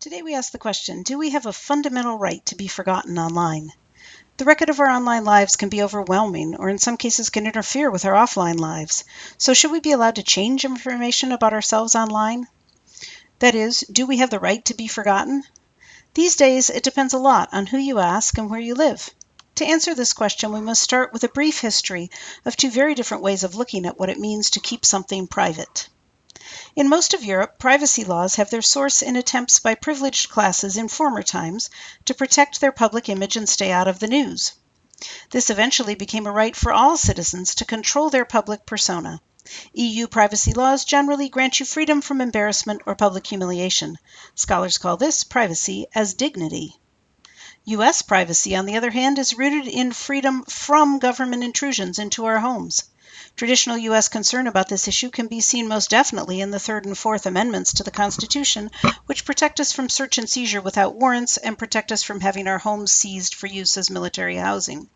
Today we ask the question, do we have a fundamental right to be forgotten online? The record of our online lives can be overwhelming, or in some cases can interfere with our offline lives. So should we be allowed to change information about ourselves online? That is, do we have the right to be forgotten? These days, it depends a lot on who you ask and where you live. To answer this question, we must start with a brief history of two very different ways of looking at what it means to keep something private. In most of Europe, privacy laws have their source in attempts by privileged classes in former times to protect their public image and stay out of the news. This eventually became a right for all citizens to control their public persona. EU privacy laws generally grant you freedom from embarrassment or public humiliation. Scholars call this privacy as dignity. U.S. privacy, on the other hand, is rooted in freedom from government intrusions into our homes. Traditional U.S. concern about this issue can be seen most definitely in the Third and Fourth Amendments to the Constitution, which protect us from search and seizure without warrants and protect us from having our homes seized for use as military housing.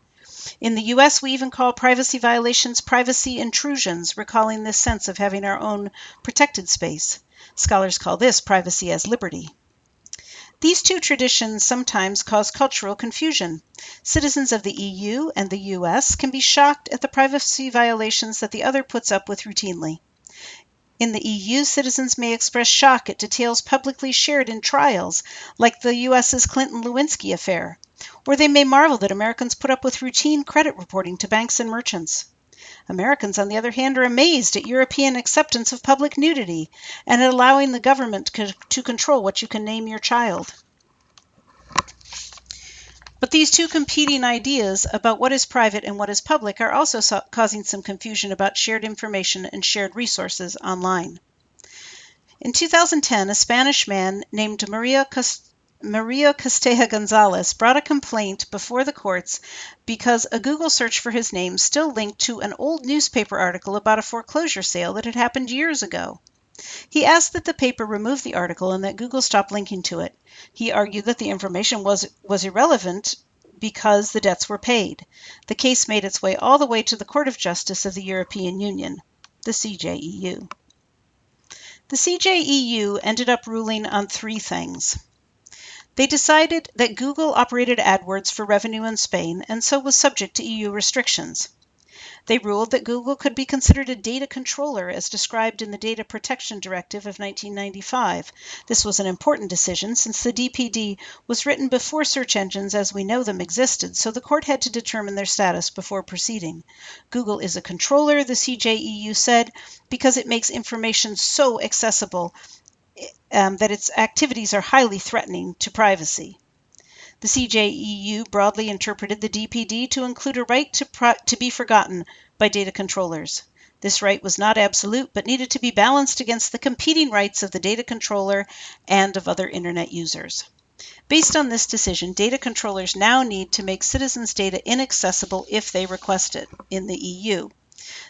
In the U.S., we even call privacy violations privacy intrusions, recalling this sense of having our own protected space. Scholars call this privacy as liberty. These two traditions sometimes cause cultural confusion. Citizens of the EU and the US can be shocked at the privacy violations that the other puts up with routinely. In the EU, citizens may express shock at details publicly shared in trials, like the US's Clinton-Lewinsky affair, or they may marvel that Americans put up with routine credit reporting to banks and merchants. Americans, on the other hand, are amazed at European acceptance of public nudity and at allowing the government to control what you can name your child. But these two competing ideas about what is private and what is public are also causing some confusion about shared information and shared resources online. In 2010, a Spanish man named Maria Castella Gonzalez brought a complaint before the courts because a Google search for his name still linked to an old newspaper article about a foreclosure sale that had happened years ago. He asked that the paper remove the article and that Google stop linking to it. He argued that the information was irrelevant because the debts were paid. The case made its way all the way to the Court of Justice of the European Union, the CJEU. The CJEU ended up ruling on three things. They decided that Google operated AdWords for revenue in Spain and so was subject to EU restrictions. They ruled that Google could be considered a data controller as described in the Data Protection Directive of 1995. This was an important decision since the DPD was written before search engines as we know them existed, so the court had to determine their status before proceeding. Google is a controller, the CJEU said, because it makes information so accessible that its activities are highly threatening to privacy. The CJEU broadly interpreted the DPD to include a right to be forgotten by data controllers. This right was not absolute, but needed to be balanced against the competing rights of the data controller and of other Internet users. Based on this decision, data controllers now need to make citizens' data inaccessible if they request it in the EU.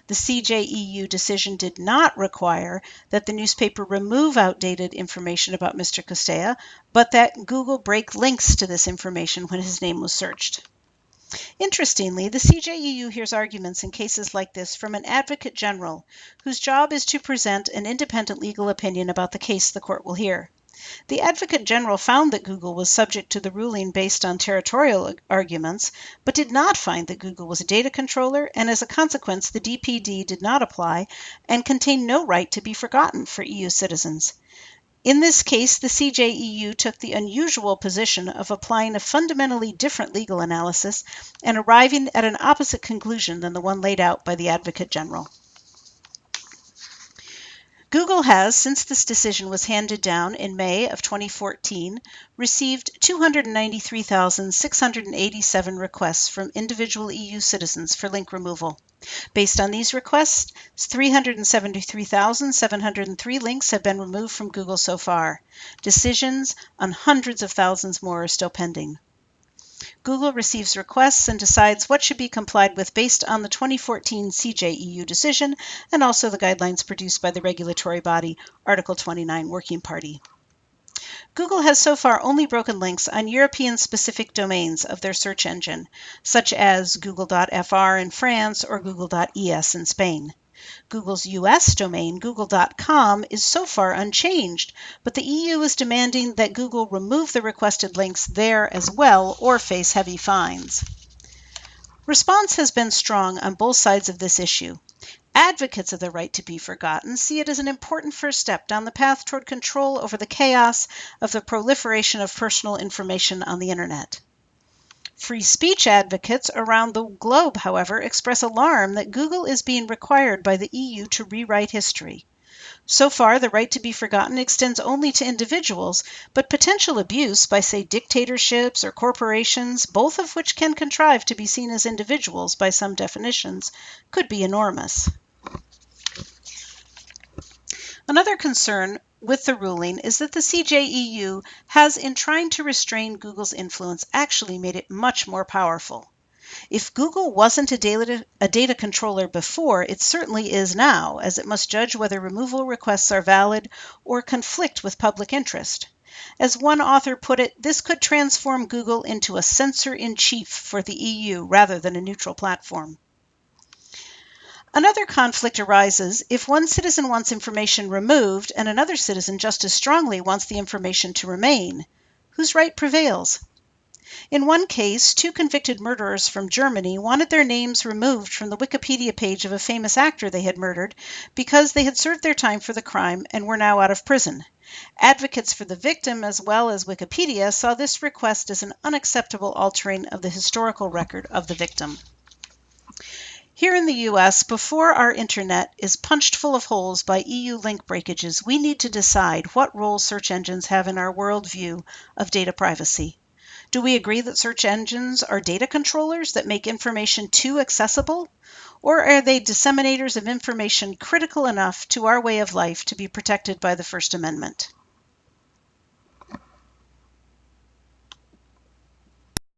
The CJEU decision did not require that the newspaper remove outdated information about Mr. Castella, but that Google break links to this information when his name was searched. Interestingly, the CJEU hears arguments in cases like this from an advocate general, whose job is to present an independent legal opinion about the case the court will hear. The Advocate General found that Google was subject to the ruling based on territorial arguments, but did not find that Google was a data controller, and as a consequence, the DPD did not apply and contained no right to be forgotten for EU citizens. In this case, the CJEU took the unusual position of applying a fundamentally different legal analysis and arriving at an opposite conclusion than the one laid out by the Advocate General. Google has, since this decision was handed down in May of 2014, received 293,687 requests from individual EU citizens for link removal. Based on these requests, 373,703 links have been removed from Google so far. Decisions on hundreds of thousands more are still pending. Google receives requests and decides what should be complied with based on the 2014 CJEU decision and also the guidelines produced by the regulatory body Article 29 Working Party. Google has so far only broken links on European-specific domains of their search engine, such as google.fr in France or google.es in Spain. Google's US domain, google.com, is so far unchanged, but the EU is demanding that Google remove the requested links there as well or face heavy fines. Response has been strong on both sides of this issue. Advocates of the right to be forgotten see it as an important first step down the path toward control over the chaos of the proliferation of personal information on the Internet. Free speech advocates around the globe, however, express alarm that Google is being required by the EU to rewrite history. So far, the right to be forgotten extends only to individuals, but potential abuse by, say, dictatorships or corporations, both of which can contrive to be seen as individuals by some definitions, could be enormous. Another concern with the ruling is that the CJEU has, in trying to restrain Google's influence, actually made it much more powerful. If Google wasn't a data controller before, it certainly is now, as it must judge whether removal requests are valid or conflict with public interest. As one author put it, this could transform Google into a censor-in-chief for the EU rather than a neutral platform. Another conflict arises if one citizen wants information removed and another citizen just as strongly wants the information to remain. Whose right prevails? In one case, two convicted murderers from Germany wanted their names removed from the Wikipedia page of a famous actor they had murdered because they had served their time for the crime and were now out of prison. Advocates for the victim, as well as Wikipedia, saw this request as an unacceptable altering of the historical record of the victim. Here in the US, before our internet is punched full of holes by EU link breakages, we need to decide what role search engines have in our worldview of data privacy. Do we agree that search engines are data controllers that make information too accessible? Or are they disseminators of information critical enough to our way of life to be protected by the First Amendment?